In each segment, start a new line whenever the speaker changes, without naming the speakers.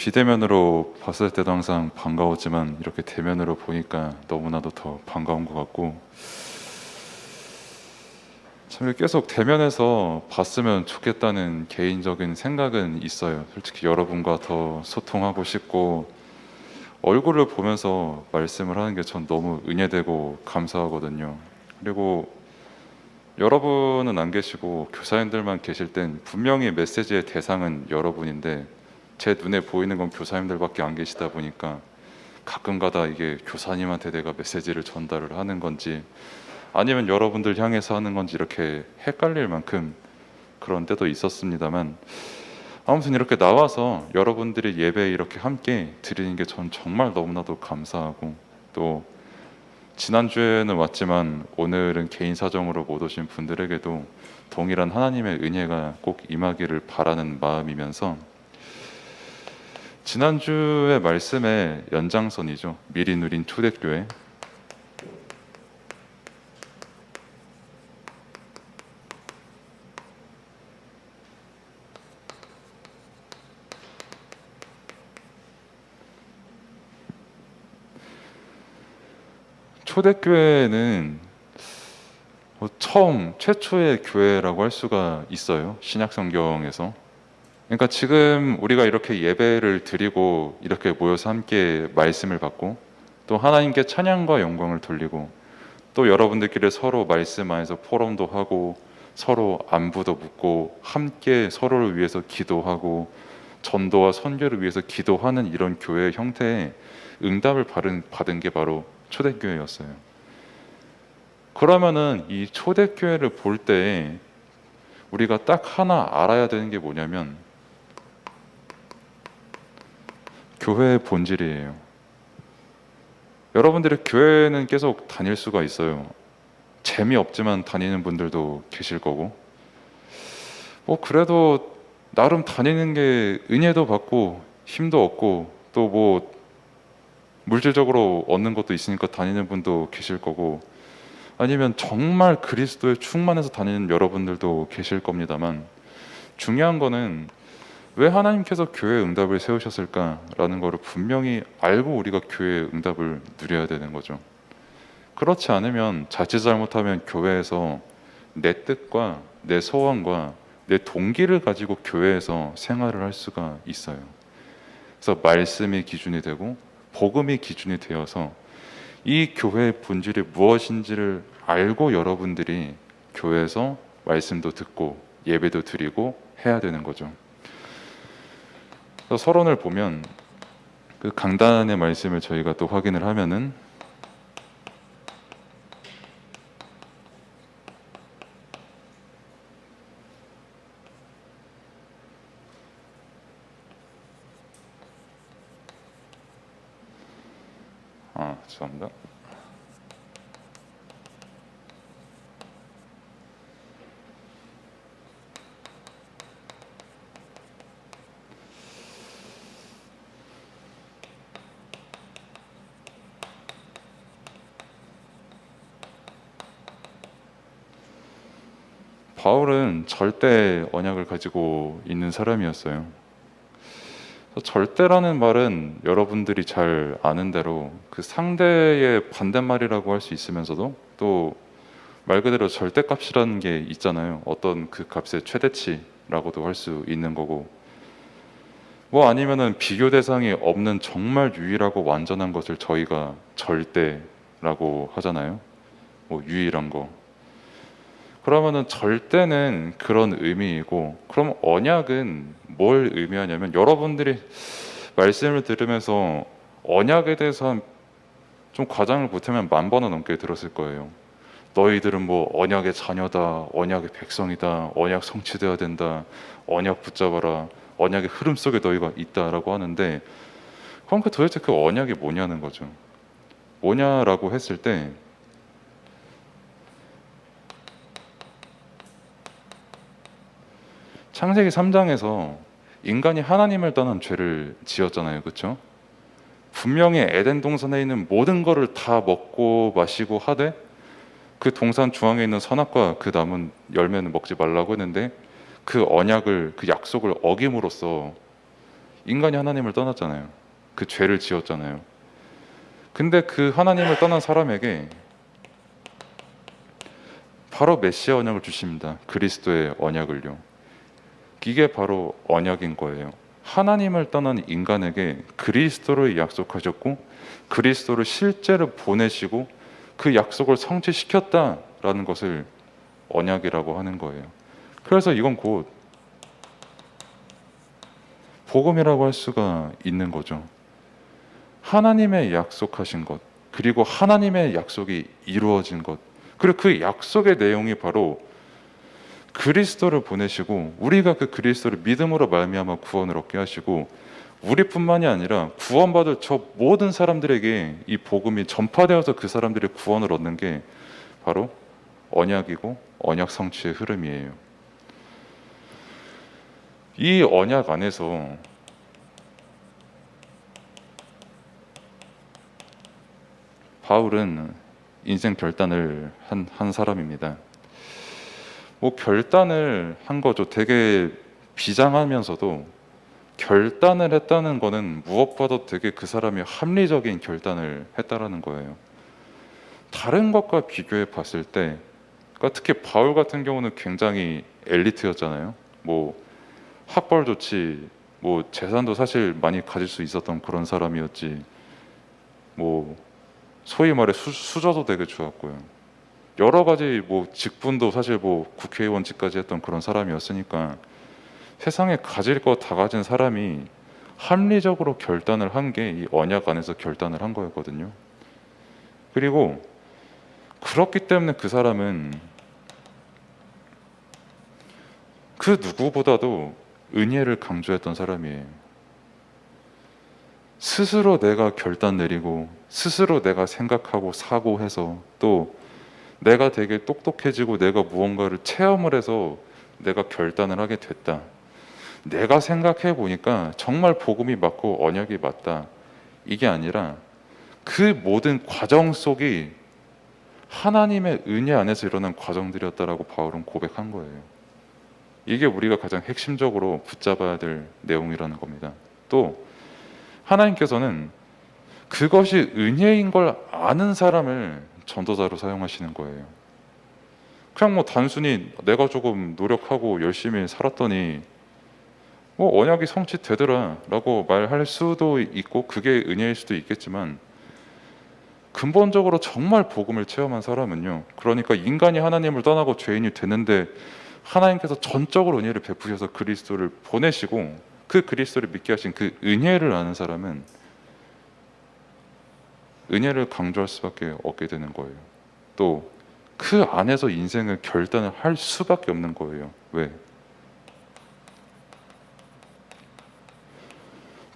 비대면으로 봤을 때도 항상 반가웠지만 이렇게 대면으로 보니까 너무나도 더 반가운 것 같고, 참 이렇게 계속 대면에서 봤으면 좋겠다는 개인적인 생각은 있어요. 솔직히 여러분과 더 소통하고 싶고 얼굴을 보면서 말씀을 하는 게 전 너무 은혜되고 감사하거든요. 그리고 여러분은 안 계시고 교사님들만 계실 땐 분명히 메시지의 대상은 여러분인데 제 눈에 보이는 건 교사님들밖에 안 계시다 보니까 가끔가다 이게 교사님한테 내가 메시지를 전달을 하는 건지 아니면 여러분들 향해서 하는 건지 이렇게 헷갈릴 만큼 그런 때도 있었습니다만, 아무튼 이렇게 나와서 여러분들이 예배 이렇게 함께 드리는 게 전 정말 너무나도 감사하고, 또 지난주에는 왔지만 오늘은 개인 사정으로 못 오신 분들에게도 동일한 하나님의 은혜가 꼭 임하기를 바라는 마음이면서, 지난주의 말씀의 연장선이죠. 미리 누린 초대교회. 초대교회는 처음 최초의 교회라고 할 수가 있어요. 신약 성경에서. 그러니까 지금 우리가 이렇게 예배를 드리고 이렇게 모여서 함께 말씀을 받고 또 하나님께 찬양과 영광을 돌리고 또 여러분들끼리 서로 말씀 안에서 포럼도 하고 서로 안부도 묻고 함께 서로를 위해서 기도하고 전도와 선교를 위해서 기도하는 이런 교회의 형태의 응답을 받은 게 바로 초대교회였어요. 그러면은 이 초대교회를 볼 때 우리가 딱 하나 알아야 되는 게 뭐냐면 교회의 본질이에요. 여러분들이 교회는 계속 다닐 수가 있어요. 재미없지만 다니는 분들도 계실 거고, 그래도 나름 다니는 게 은혜도 받고 힘도 얻고 또 물질적으로 얻는 것도 있으니까 다니는 분도 계실 거고, 아니면 정말 그리스도에 충만해서 다니는 여러분들도 계실 겁니다만, 중요한 거는 왜 하나님께서 교회의 응답을 세우셨을까라는 것을 분명히 알고 우리가 교회의 응답을 누려야 되는 거죠. 그렇지 않으면 자칫 잘못하면 교회에서 내 뜻과 내 소원과 내 동기를 가지고 교회에서 생활을 할 수가 있어요. 그래서 말씀이 기준이 되고 복음이 기준이 되어서 이 교회의 본질이 무엇인지를 알고 여러분들이 교회에서 말씀도 듣고 예배도 드리고 해야 되는 거죠. 그래서 서론을 보면 그 강단의 말씀을 저희가 또 확인을 하면은 죄송합니다. 바울은 절대 언약을 가지고 있는 사람이었어요. 절대라는 말은 여러분들이 잘 아는 대로 그 상대의 반대말이라고 할 수 있으면서도 또 말 그대로 절대값이라는 게 있잖아요. 어떤 그 값의 최대치라고도 할 수 있는 거고, 아니면은 비교 대상이 없는 정말 유일하고 완전한 것을 저희가 절대라고 하잖아요. 유일한 거. 그러면은 절대는 그런 의미이고, 그럼 언약은 뭘 의미하냐면, 여러분들이 말씀을 들으면서 언약에 대해서 좀 과장을 보태면 10,000번은 넘게 들었을 거예요. 너희들은 언약의 자녀다, 언약의 백성이다, 언약 성취되어야 된다, 언약 붙잡아라, 언약의 흐름 속에 너희가 있다라고 하는데, 그럼 도대체 그 언약이 뭐냐는 거죠. 뭐냐라고 했을 때 창세기 3장에서 인간이 하나님을 떠난 죄를 지었잖아요. 그렇죠? 분명히 에덴 동산에 있는 모든 것을 다 먹고 마시고 하되 그 동산 중앙에 있는 선악과 그 남은 열매는 먹지 말라고 했는데 그 언약을, 그 약속을 어김으로써 인간이 하나님을 떠났잖아요. 그 죄를 지었잖아요. 근데 그 하나님을 떠난 사람에게 바로 메시아 언약을 주십니다. 그리스도의 언약을요. 이게 바로 언약인 거예요. 하나님을 떠난 인간에게 그리스도를 약속하셨고 그리스도를 실제로 보내시고 그 약속을 성취시켰다라는 것을 언약이라고 하는 거예요. 그래서 이건 곧 복음이라고 할 수가 있는 거죠. 하나님의 약속하신 것, 그리고 하나님의 약속이 이루어진 것, 그리고 그 약속의 내용이 바로 그리스도를 보내시고 우리가 그 그리스도를 믿음으로 말미암아 구원을 얻게 하시고 우리뿐만이 아니라 구원받을 저 모든 사람들에게 이 복음이 전파되어서 그 사람들이 구원을 얻는 게 바로 언약이고 언약 성취의 흐름이에요. 이 언약 안에서 바울은 인생 결단을 한 사람입니다. 뭐 결단을 한 거죠. 되게 비장하면서도 결단을 했다는 거는 무엇보다도 되게 그 사람이 합리적인 결단을 했다라는 거예요. 다른 것과 비교해 봤을 때, 그러니까 특히 바울 같은 경우는 굉장히 엘리트였잖아요. 뭐 학벌 좋지, 뭐 재산도 사실 많이 가질 수 있었던 그런 사람이었지. 뭐 소위 말해 수저도 되게 좋았고요. 여러 가지 뭐 직분도 사실 뭐 국회의원직까지 했던 그런 사람이었으니까 세상에 가질 거 다 가진 사람이 합리적으로 결단을 한 게 이 언약 안에서 결단을 한 거였거든요. 그리고 그렇기 때문에 그 사람은 그 누구보다도 은혜를 강조했던 사람이에요. 스스로 내가 결단 내리고 스스로 내가 생각하고 사고해서 또 내가 되게 똑똑해지고 내가 무언가를 체험을 해서 내가 결단을 하게 됐다. 내가 생각해 보니까 정말 복음이 맞고 언약이 맞다. 이게 아니라 그 모든 과정 속이 하나님의 은혜 안에서 일어난 과정들이었다라고 바울은 고백한 거예요. 이게 우리가 가장 핵심적으로 붙잡아야 될 내용이라는 겁니다. 또 하나님께서는 그것이 은혜인 걸 아는 사람을 전도자로 사용하시는 거예요. 그냥 뭐 단순히 내가 조금 노력하고 열심히 살았더니 뭐 언약이 성취되더라 라고 말할 수도 있고 그게 은혜일 수도 있겠지만 근본적으로 정말 복음을 체험한 사람은요, 그러니까 인간이 하나님을 떠나고 죄인이 되는데 하나님께서 전적으로 은혜를 베푸셔서 그리스도를 보내시고 그 그리스도를 믿게 하신 그 은혜를 아는 사람은 은혜를 강조할 수밖에 없게 되는 거예요. 또 그 안에서 인생을 결단을 할 수밖에 없는 거예요. 왜?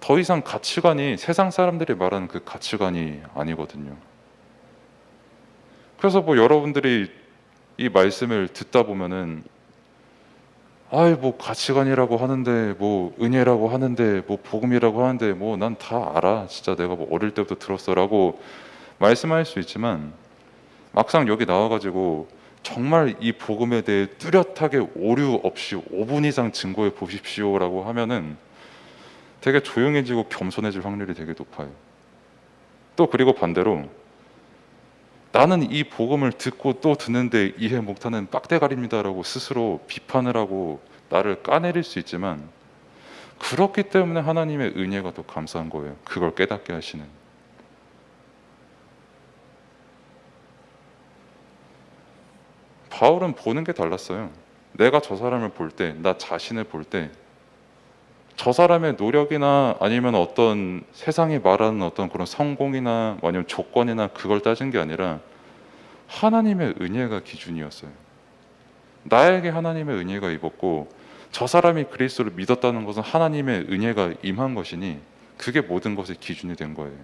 더 이상 가치관이 세상 사람들이 말하는 그 가치관이 아니거든요. 그래서 뭐 여러분들이 이 말씀을 듣다 보면은 아이 뭐 가치관이라고 하는데 뭐 은혜라고 하는데 뭐 복음이라고 하는데 뭐 난 다 알아. 진짜 내가 뭐 어릴 때부터 들었어라고 말씀할 수 있지만 막상 여기 나와가지고 정말 이 복음에 대해 뚜렷하게 오류 없이 5분 이상 증거해 보십시오라고 하면은 되게 조용해지고 겸손해질 확률이 되게 높아요. 또 그리고 반대로 나는 이 복음을 듣고 또 듣는데 이해 못하는 빡대가리입니다라고 스스로 비판을 하고 나를 까내릴 수 있지만 그렇기 때문에 하나님의 은혜가 더 감사한 거예요. 그걸 깨닫게 하시는. 바울은 보는 게 달랐어요. 내가 저 사람을 볼 때, 나 자신을 볼 때 저 사람의 노력이나 아니면 어떤 세상이 말하는 어떤 그런 성공이나 아니면 조건이나 그걸 따진 게 아니라 하나님의 은혜가 기준이었어요. 나에게 하나님의 은혜가 입었고 저 사람이 그리스도를 믿었다는 것은 하나님의 은혜가 임한 것이니 그게 모든 것의 기준이 된 거예요.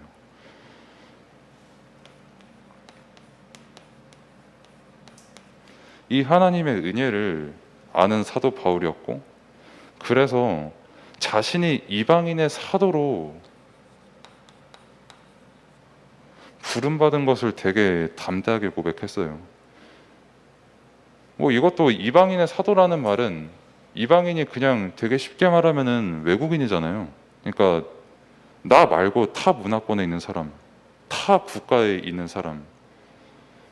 이 하나님의 은혜를 아는 사도 바울이었고 그래서 자신이 이방인의 사도로 부름받은 것을 되게 담대하게 고백했어요. 뭐 이것도 이방인의 사도라는 말은 이방인이 그냥 되게 쉽게 말하면은 외국인이잖아요. 그러니까 나 말고 타 문화권에 있는 사람, 타 국가에 있는 사람,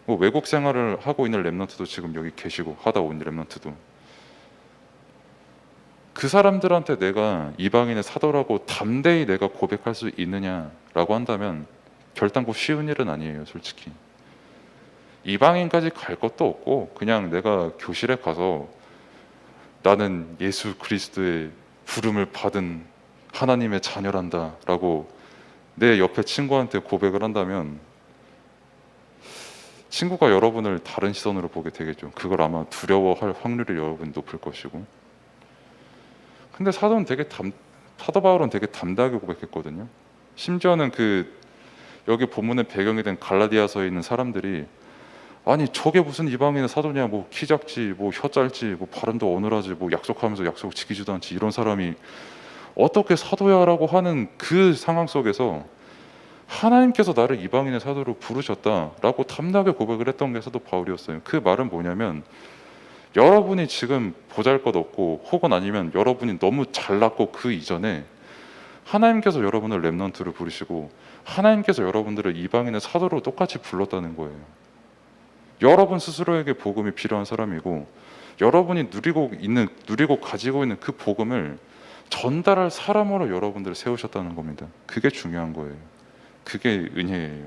뭐 외국 생활을 하고 있는 랩런트도 지금 여기 계시고 하다 온 랩런트도, 그 사람들한테 내가 이방인의 사도라고 담대히 내가 고백할 수 있느냐라고 한다면 결단코 쉬운 일은 아니에요. 솔직히 이방인까지 갈 것도 없고 그냥 내가 교실에 가서 나는 예수 그리스도의 부름을 받은 하나님의 자녀란다 라고 내 옆에 친구한테 고백을 한다면 친구가 여러분을 다른 시선으로 보게 되겠죠. 그걸 아마 두려워할 확률이 여러분 높을 것이고. 근데 사도 바울은 되게 담대하게 고백했거든요. 심지어는 그 여기 본문의 배경이 된 갈라디아서에 있는 사람들이 아니 저게 무슨 이방인의 사도냐, 뭐 키 작지, 뭐 혀 짧지, 뭐 발음도 어눌하지, 뭐 약속하면서 약속 지키지도 않지, 이런 사람이 어떻게 사도야라고 하는 그 상황 속에서 하나님께서 나를 이방인의 사도로 부르셨다라고 담대하게 고백을 했던 게 사도 바울이었어요. 그 말은 뭐냐면 여러분이 지금 보잘것없고 혹은 아니면 여러분이 너무 잘났고 그 이전에 하나님께서 여러분을 렘넌트로 부르시고 하나님께서 여러분들을 이방인의 사도로 똑같이 불렀다는 거예요. 여러분 스스로에게 복음이 필요한 사람이고 여러분이 누리고 가지고 있는 그 복음을 전달할 사람으로 여러분들을 세우셨다는 겁니다. 그게 중요한 거예요. 그게 은혜예요.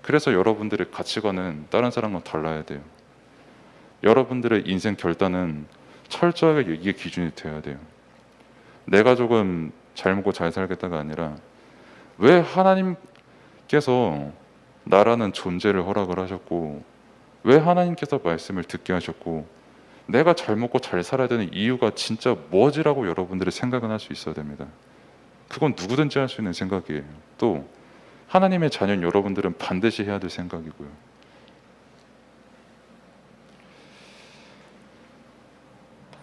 그래서 여러분들의 가치관은 다른 사람과 달라야 돼요. 여러분들의 인생 결단은 철저하게 이게 기준이 되어야 돼요. 내가 조금 잘 먹고 잘 살겠다가 아니라 왜 하나님께서 나라는 존재를 허락을 하셨고 왜 하나님께서 말씀을 듣게 하셨고 내가 잘 먹고 잘 살아야 되는 이유가 진짜 뭐지라고 여러분들이 생각은 할 수 있어야 됩니다. 그건 누구든지 할 수 있는 생각이에요. 또 하나님의 자녀인 여러분들은 반드시 해야 될 생각이고요.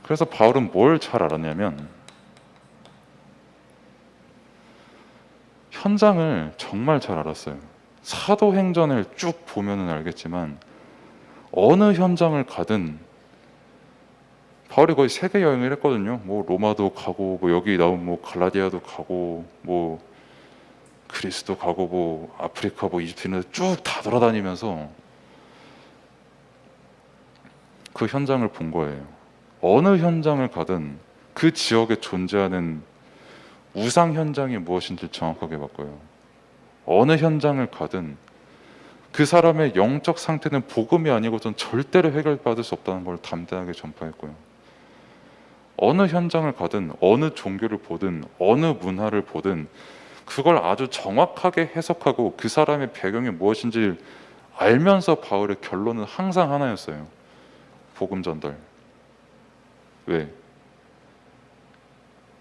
그래서 바울은 뭘 잘 알았냐면 현장을 정말 잘 알았어요. 사도행전을 쭉 보면은 알겠지만 어느 현장을 가든 바울이 거의 세계 여행을 했거든요. 뭐 로마도 가고 뭐 여기 나온 뭐 갈라디아도 가고 뭐 그리스도 가고 뭐 아프리카 뭐 이집트 쭉 다 돌아다니면서 그 현장을 본 거예요. 어느 현장을 가든 그 지역에 존재하는 우상 현장이 무엇인지 정확하게 봤고요. 어느 현장을 가든 그 사람의 영적 상태는 복음이 아니고선 절대로 해결받을 수 없다는 걸 담대하게 전파했고요. 어느 현장을 가든 어느 종교를 보든 어느 문화를 보든 그걸 아주 정확하게 해석하고 그 사람의 배경이 무엇인지 알면서 바울의 결론은 항상 하나였어요. 복음 전달. 왜?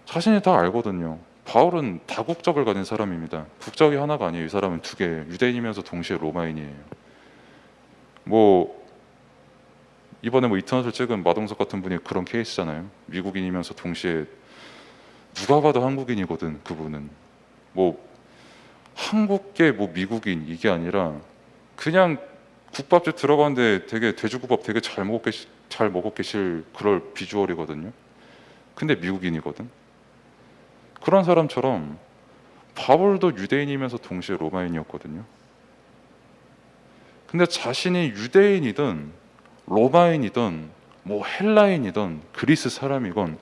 자신이 다 알거든요. 바울은 다국적을 가진 사람입니다. 국적이 하나가 아니에요. 이 사람은 두 개, 유대인이면서 동시에 로마인이에요. 뭐 이번에 뭐 이터널을 찍은 마동석 같은 분이 그런 케이스잖아요. 미국인이면서 동시에 누가 봐도 한국인이거든. 그분은 뭐 한국계 뭐 미국인 이게 아니라 그냥 국밥집 들어가는데 되게 돼지국밥 되게 잘 먹고 계실 그럴 비주얼이거든요. 근데 미국인이거든. 그런 사람처럼 바울도 유대인이면서 동시에 로마인이었거든요. 근데 자신이 유대인이든 로마인이든 뭐 헬라인이든 그리스 사람이건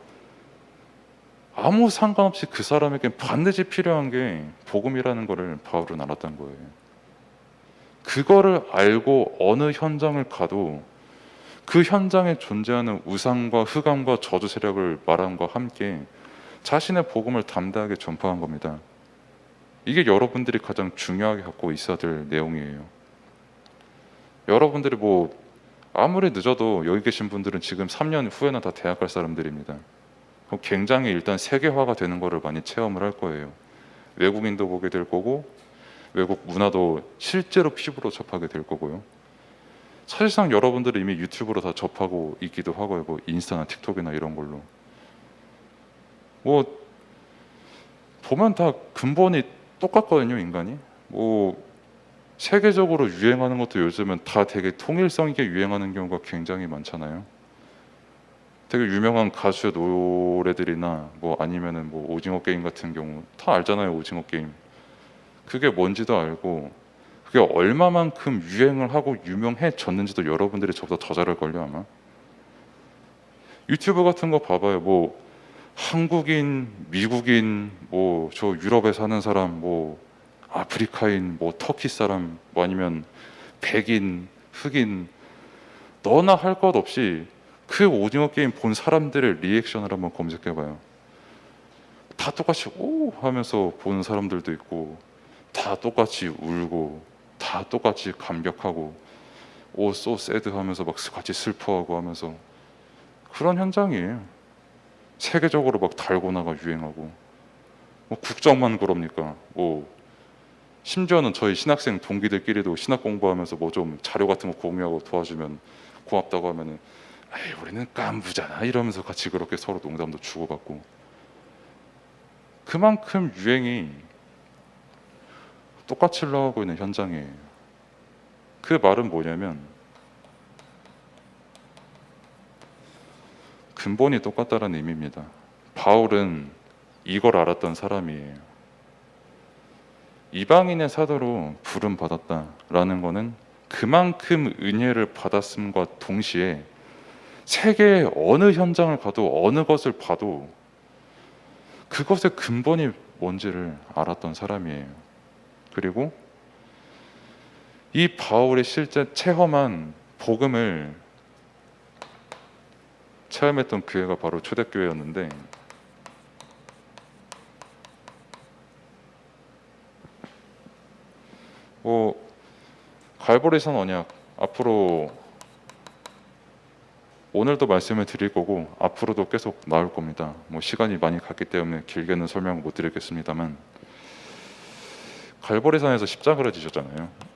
아무 상관없이 그 사람에게 반드시 필요한 게 복음이라는 것을 바울은 알았던 거예요. 그거를 알고 어느 현장을 가도 그 현장에 존재하는 우상과 흑암과 저주 세력을 말함과 함께 자신의 복음을 담대하게 전파한 겁니다. 이게 여러분들이 가장 중요하게 갖고 있어야 될 내용이에요. 여러분들이 뭐 아무리 늦어도 여기 계신 분들은 지금 3년 후에는 다 대학 갈 사람들입니다. 굉장히 일단 세계화가 되는 거를 많이 체험을 할 거예요. 외국인도 보게 될 거고 외국 문화도 실제로 피부로 접하게 될 거고요. 사실상 여러분들이 이미 유튜브로 다 접하고 있기도 하고요. 뭐 인스타나 틱톡이나 이런 걸로. 뭐 보면 다 근본이 똑같거든요, 인간이. 뭐 세계적으로 유행하는 것도 요즘은 다 되게 통일성 있게 유행하는 경우가 굉장히 많잖아요. 되게 유명한 가수의 노래들이나 뭐 아니면은 뭐 오징어 게임 같은 경우 다 알잖아요. 오징어 게임. 그게 뭔지도 알고 그게 얼마만큼 유행을 하고 유명해졌는지도 여러분들이 저보다 더 잘 알걸요 아마. 유튜브 같은 거 봐봐요. 뭐 한국인, 미국인, 뭐 저 유럽에 사는 사람, 뭐 아프리카인, 뭐 터키 사람, 뭐 아니면 백인, 흑인, 너나 할 것 없이 그 오징어 게임 본 사람들의 리액션을 한번 검색해봐요. 다 똑같이 오 하면서 보는 사람들도 있고, 다 똑같이 울고, 다 똑같이 감격하고, 오 so sad 하면서 막 같이 슬퍼하고 하면서 그런 현장이에요. 세계적으로 막 달고나가 유행하고, 뭐 국정만 그럽니까? 뭐 심지어는 저희 신학생 동기들끼리도 신학 공부하면서 뭐 좀 자료 같은 거 공유하고 도와주면 고맙다고 하면은 에이 우리는 깐부잖아 이러면서 같이 그렇게 서로 농담도 주고받고, 그만큼 유행이 똑같이 흘러가고 있는 현장이에요. 그 말은 뭐냐면 근본이 똑같다는 의미입니다. 바울은 이걸 알았던 사람이에요. 이방인의 사도로 부름 받았다라는 것은 그만큼 은혜를 받았음과 동시에 세계의 어느 현장을 가도 어느 것을 봐도 그것의 근본이 뭔지를 알았던 사람이에요. 그리고 이 바울의 실제 체험한 복음을 체험했던 교회가 바로 초대교회였는데, 뭐 갈보리산 언약 앞으로 오늘도 말씀을 드릴 거고 앞으로도 계속 나올 겁니다. 뭐 시간이 많이 갔기 때문에 길게는 설명을 못 드리겠습니다만, 갈보리산에서 십자가를 지셨잖아요.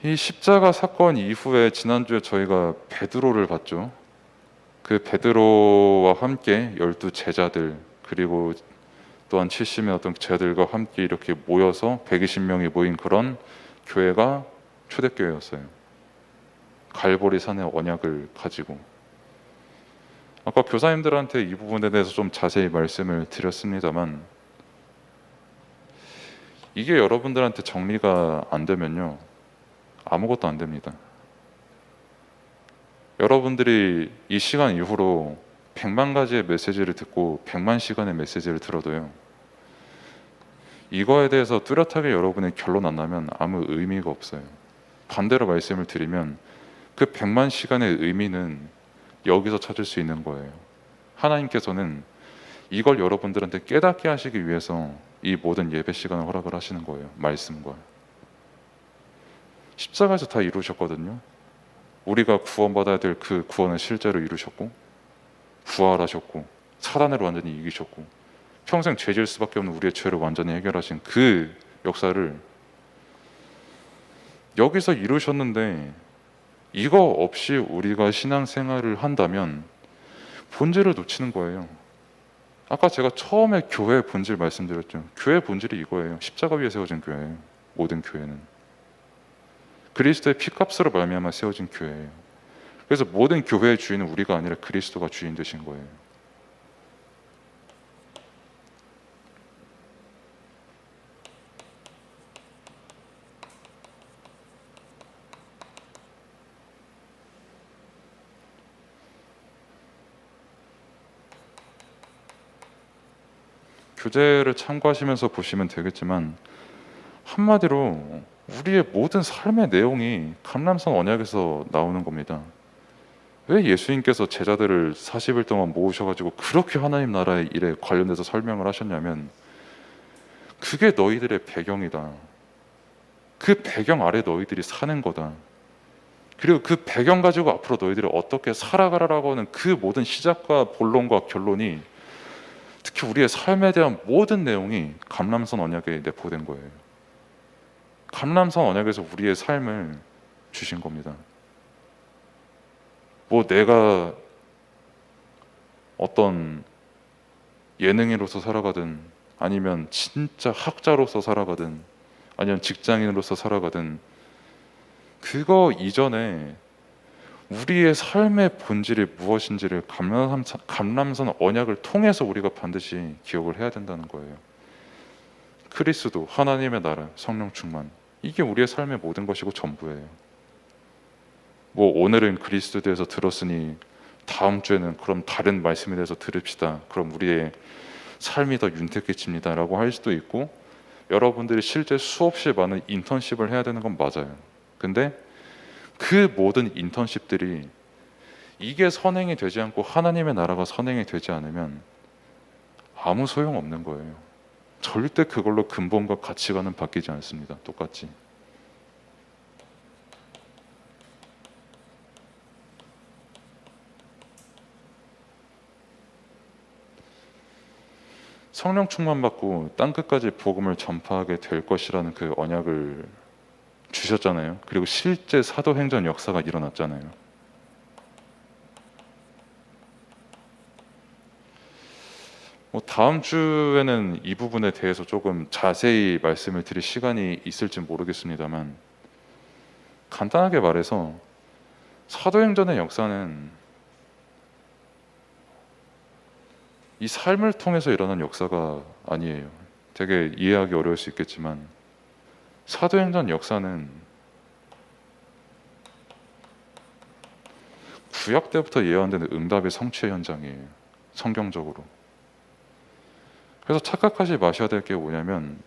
이 십자가 사건 이후에 지난주에 저희가 베드로를 봤죠. 그 베드로와 함께 12 제자들, 그리고 또한 70의 어떤 제자들과 함께 이렇게 모여서 120명이 모인 그런 교회가 초대교회였어요. 갈보리 산의 언약을 가지고. 아까 교사님들한테 이 부분에 대해서 좀 자세히 말씀을 드렸습니다만, 이게 여러분들한테 정리가 안 되면요 아무것도 안 됩니다. 여러분들이 이 시간 이후로 100만 가지의 메시지를 듣고 100만 시간의 메시지를 들어도요, 이거에 대해서 뚜렷하게 여러분의 결론 안 나면 아무 의미가 없어요. 반대로 말씀을 드리면 그 100만 시간의 의미는 여기서 찾을 수 있는 거예요. 하나님께서는 이걸 여러분들한테 깨닫게 하시기 위해서 이 모든 예배 시간을 허락을 하시는 거예요. 말씀과 십자가에서 다 이루셨거든요. 우리가 구원받아야 될 그 구원을 실제로 이루셨고, 부활하셨고, 사단을 완전히 이기셨고, 평생 죄질 수밖에 없는 우리의 죄를 완전히 해결하신 그 역사를 여기서 이루셨는데, 이거 없이 우리가 신앙생활을 한다면 본질을 놓치는 거예요. 아까 제가 처음에 교회의 본질 말씀드렸죠. 교회의 본질이 이거예요. 십자가 위에 세워진 교회예요. 모든 교회는 그리스도의 피값으로 말미암아 세워진 교회예요. 그래서 모든 교회의 주인은 우리가 아니라 그리스도가 주인 되신 거예요. 교재를 참고하시면서 보시면 되겠지만, 한마디로 우리의 모든 삶의 내용이 감람산 언약에서 나오는 겁니다. 왜 예수님께서 제자들을 40일 동안 모으셔가지고 그렇게 하나님 나라의 일에 관련돼서 설명을 하셨냐면, 그게 너희들의 배경이다. 그 배경 아래 너희들이 사는 거다. 그리고 그 배경 가지고 앞으로 너희들이 어떻게 살아가라라고 하는 그 모든 시작과 본론과 결론이, 특히 우리의 삶에 대한 모든 내용이 감람산 언약에 내포된 거예요. 감람산 언약에서 우리의 삶을 주신 겁니다. 뭐 내가 어떤 예능인으로서 살아가든, 아니면 진짜 학자로서 살아가든, 아니면 직장인으로서 살아가든, 그거 이전에 우리의 삶의 본질이 무엇인지를 감람산 언약을 통해서 우리가 반드시 기억을 해야 된다는 거예요. 그리스도, 하나님의 나라, 성령 충만, 이게 우리의 삶의 모든 것이고 전부예요. 뭐 오늘은 그리스도에 대해서 들었으니 다음 주에는 그럼 다른 말씀에 대해서 들읍시다. 그럼 우리의 삶이 더 윤택해집니다 라고 할 수도 있고, 여러분들이 실제 수없이 많은 인턴십을 해야 되는 건 맞아요. 근데 그 모든 인턴십들이 이게 선행이 되지 않고 하나님의 나라가 선행이 되지 않으면 아무 소용없는 거예요. 절대 그걸로 근본과 가치관은 바뀌지 않습니다. 똑같이. 성령 충만 받고 땅끝까지 복음을 전파하게 될 것이라는 그 언약을 주셨잖아요. 그리고 실제 사도행전 역사가 일어났잖아요. 뭐 다음 주에는 이 부분에 대해서 조금 자세히 말씀을 드릴 시간이 있을지 모르겠습니다만, 간단하게 말해서 사도행전의 역사는 이 삶을 통해서 일어난 역사가 아니에요. 되게 이해하기 어려울 수 있겠지만 사도행전 역사는 구약 때부터 예언되는 응답의 성취의 현장이에요. 성경적으로. 그래서 착각하지 마셔야 될 게 뭐냐면,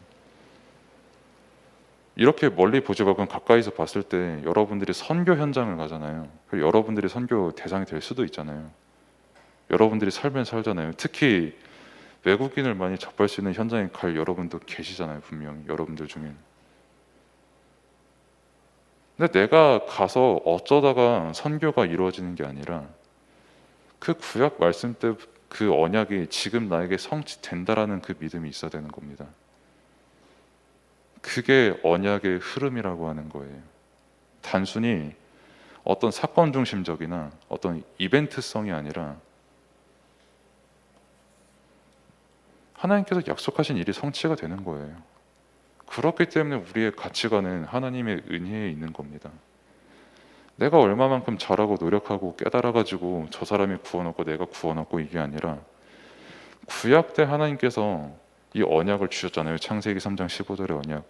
이렇게 멀리 보지 말고 가까이서 봤을 때 여러분들이 선교 현장을 가잖아요. 그리고 여러분들이 선교 대상이 될 수도 있잖아요. 여러분들이 살면 살잖아요. 특히 외국인을 많이 접할 수 있는 현장에 갈 여러분도 계시잖아요. 분명히 여러분들 중엔. 근데 내가 가서 어쩌다가 선교가 이루어지는 게 아니라 그 구약 말씀 때 그 언약이 지금 나에게 성취된다라는 그 믿음이 있어야 되는 겁니다. 그게 언약의 흐름이라고 하는 거예요. 단순히 어떤 사건 중심적이나 어떤 이벤트성이 아니라 하나님께서 약속하신 일이 성취가 되는 거예요. 그렇기 때문에 우리의 가치관은 하나님의 은혜에 있는 겁니다. 내가 얼마만큼 잘하고 노력하고 깨달아가지고 저 사람이 구원받고 내가 구원받고 이게 아니라, 구약 때 하나님께서 이 언약을 주셨잖아요. 창세기 3장 15절의 언약.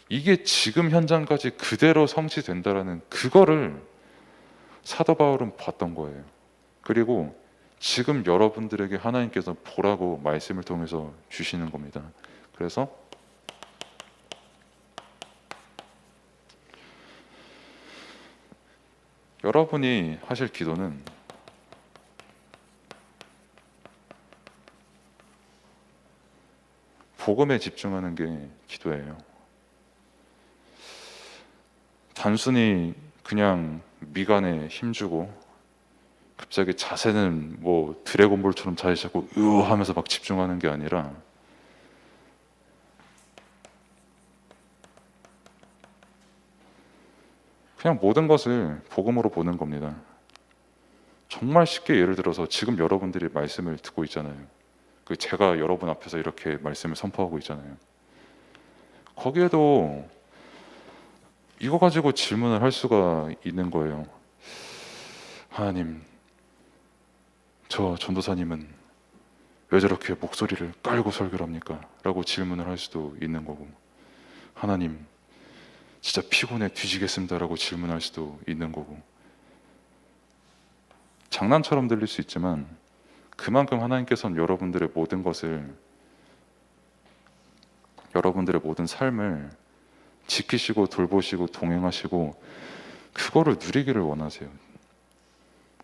이게 지금 현장까지 그대로 성취된다라는 그거를 사도 바울은 봤던 거예요. 그리고 지금 여러분들에게 하나님께서 보라고 말씀을 통해서 주시는 겁니다. 그래서 여러분이 하실 기도는 복음에 집중하는 게 기도예요. 단순히 그냥 미간에 힘주고 갑자기 자세는 뭐 드래곤볼처럼 자세 잡고 으 하면서 막 집중하는 게 아니라, 그냥 모든 것을 복음으로 보는 겁니다. 정말 쉽게 예를 들어서 지금 여러분들이 말씀을 듣고 있잖아요. 그 제가 여러분 앞에서 이렇게 말씀을 선포하고 있잖아요. 거기에도 이거 가지고 질문을 할 수가 있는 거예요. 하나님, 저 전도사님은 왜 저렇게 목소리를 깔고 설교를 합니까? 라고 질문을 할 수도 있는 거고, 하나님, 진짜 피곤해 뒤지겠습니다 라고 질문할 수도 있는 거고. 장난처럼 들릴 수 있지만 그만큼 하나님께서는 여러분들의 모든 것을, 여러분들의 모든 삶을 지키시고 돌보시고 동행하시고 그거를 누리기를 원하세요.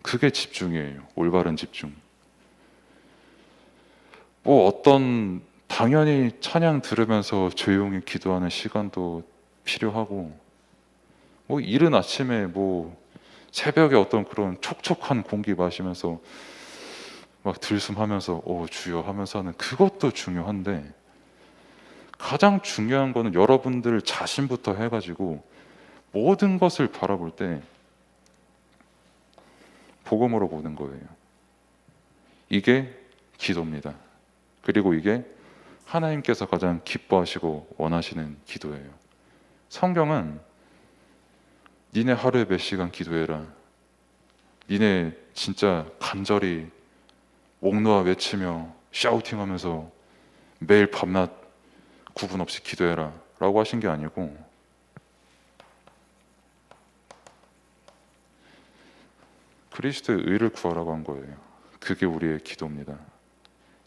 그게 집중이에요. 올바른 집중. 뭐 어떤 당연히 찬양 들으면서 조용히 기도하는 시간도 필요하고, 뭐 이른 아침에 뭐 새벽에 어떤 그런 촉촉한 공기 마시면서 막 들숨하면서 주여 하면서 하는 그것도 중요한데, 가장 중요한 거는 여러분들 자신부터 해가지고 모든 것을 바라볼 때 복음으로 보는 거예요. 이게 기도입니다. 그리고 이게 하나님께서 가장 기뻐하시고 원하시는 기도예요. 성경은 니네 하루에 몇 시간 기도해라. 니네 진짜 간절히 목 놓아 외치며 샤우팅하면서 매일 밤낮 구분 없이 기도해라 라고 하신 게 아니고, 그리스도의 의를 구하라고 한 거예요. 그게 우리의 기도입니다.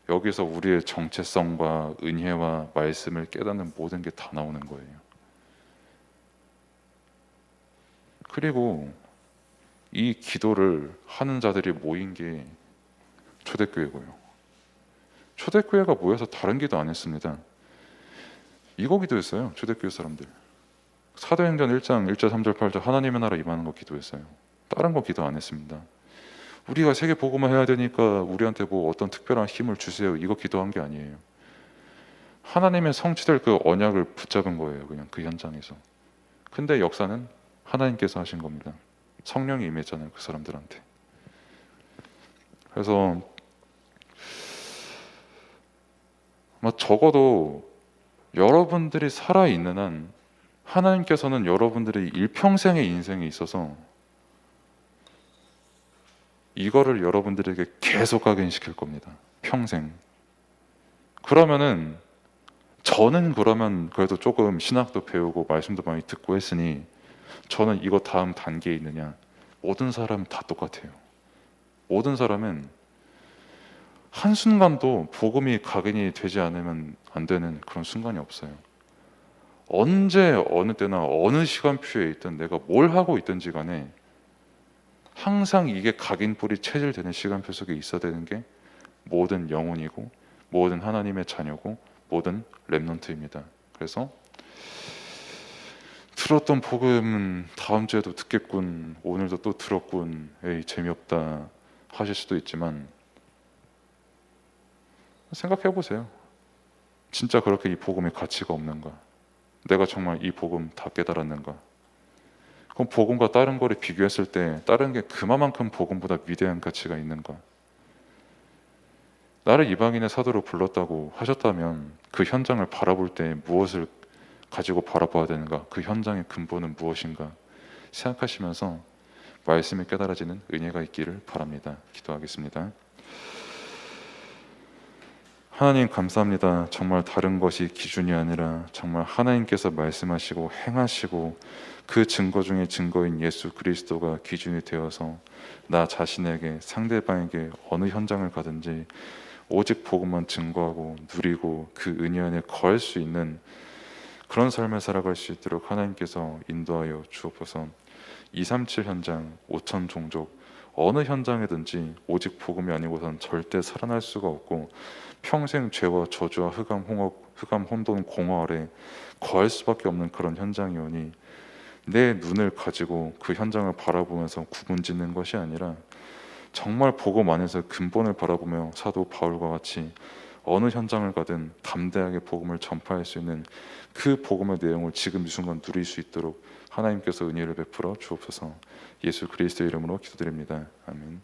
여기서 우리의 정체성과 은혜와 말씀을 깨닫는 모든 게 다 나오는 거예요. 그리고 이 기도를 하는 자들이 모인 게 초대교회고요. 초대교회가 모여서 다른 기도 안 했습니다. 이거 기도했어요. 초대교회 사람들. 사도행전 1장 1절 3절 8절 하나님의 나라 임하는 거 기도했어요. 다른 거 기도 안 했습니다. 우리가 세계 복음을 해야 되니까 우리한테 뭐 어떤 특별한 힘을 주세요, 이거 기도한 게 아니에요. 하나님의 성취될 그 언약을 붙잡은 거예요. 그냥 그 현장에서. 근데 역사는 하나님께서 하신 겁니다. 성령이 임했잖아요, 그 사람들한테. 그래서 적어도 여러분들이 살아있는 한 하나님께서는 여러분들의 일평생의 인생에 있어서 이거를 여러분들에게 계속 각인시킬 겁니다. 평생. 그러면은 저는 그러면 그래도 조금 신학도 배우고 말씀도 많이 듣고 했으니 저는 이거 다음 단계에 있느냐? 모든 사람은 다 똑같아요. 모든 사람은 한순간도 복음이 각인이 되지 않으면 안 되는 그런 순간이 없어요. 언제 어느 때나 어느 시간표에 있든 내가 뭘 하고 있든지 간에 항상 이게 각인뿔이 체질되는 시간표 속에 있어야 되는 게 모든 영혼이고 모든 하나님의 자녀고 모든 렘넌트입니다. 그래서 들었던 복음은 다음 주에도 듣겠군, 오늘도 또 들었군, 에이 재미없다 하실 수도 있지만 생각해 보세요. 진짜 그렇게 이 복음의 가치가 없는가? 내가 정말 이 복음 다 깨달았는가? 그럼 복음과 다른 거를 비교했을 때 다른 게 그만큼 복음보다 위대한 가치가 있는가? 나를 이방인의 사도로 불렀다고 하셨다면 그 현장을 바라볼 때 무엇을 가지고 바라봐야 되는가? 그 현장의 근본은 무엇인가? 생각하시면서 말씀이 깨달아지는 은혜가 있기를 바랍니다. 기도하겠습니다. 하나님 감사합니다. 정말 다른 것이 기준이 아니라 정말 하나님께서 말씀하시고 행하시고 그 증거 중에 증거인 예수 그리스도가 기준이 되어서 나 자신에게 상대방에게 어느 현장을 가든지 오직 복음만 증거하고 누리고 그 은혜 안에 거할 수 있는 그런 삶을 살아갈 수 있도록 하나님께서 인도하여 주옵소서. 237 현장, 5천 종족 어느 현장이든지 오직 복음이 아니고선 절대 살아날 수가 없고 평생 죄와 저주와 흑암, 홍업, 흑암, 혼돈, 공허 아래 거할 수밖에 없는 그런 현장이오니 내 눈을 가지고 그 현장을 바라보면서 구분짓는 것이 아니라 정말 복음 안에서 근본을 바라보며 사도 바울과 같이 어느 현장을 가든 담대하게 복음을 전파할 수 있는 그 복음의 내용을 지금 이 순간 누릴 수 있도록 하나님께서 은혜를 베풀어 주옵소서. 예수 그리스도의 이름으로 기도드립니다. 아멘.